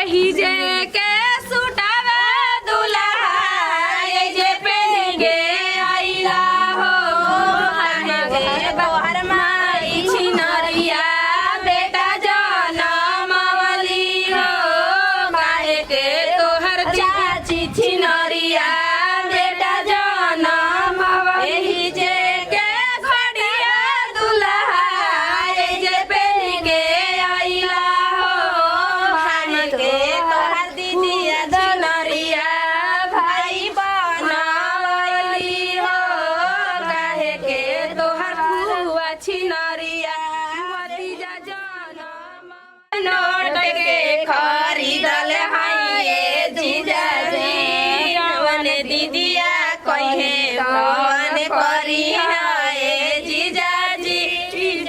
एही जे के सुटावे दुल्हा ए जे पहन के आइला हो हमारे बाहर माई छिनरिया बेटा जनमवली हो काहे के तोहर चाची छिनरिया बेटा जनमवली एही जे के घड़िया दुल्हा ए जे पहन के आइला हो हमके तोहर दीदिया छिनरिया भाई बनवली हो काहे के तोहर फुआ छिनरिया भतीजा जनम नोट के खरीदल है ये जीजाजी जवन दीदिया कहे कौन करी है ये जीजाजी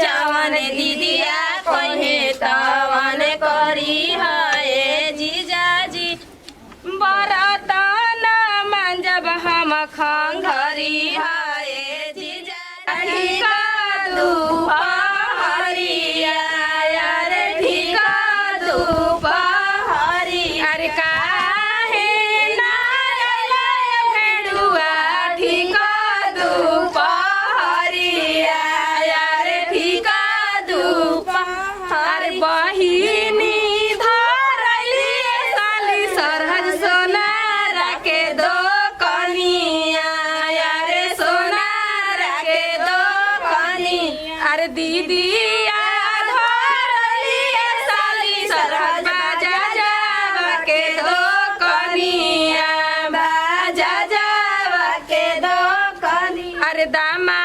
जवन दीदिया कहे तवन करी है ये जीजाजी बरतन मंजब हम खंघरी है ये जीजाजी का दुपहरिया यार ठीका दुपहरी अरे काहे ना अइला भेड़ुआ ठीका दुपहरिया यार ठीका दुपहर बहिनी धरली साली सरहद सोनारा के दो कनिया यार सोनारा के दो कनी अरे दीदिया धरली साली सरहद बाजा जावा के दो कनिया बाजा जावा के दो कनी अरे दामा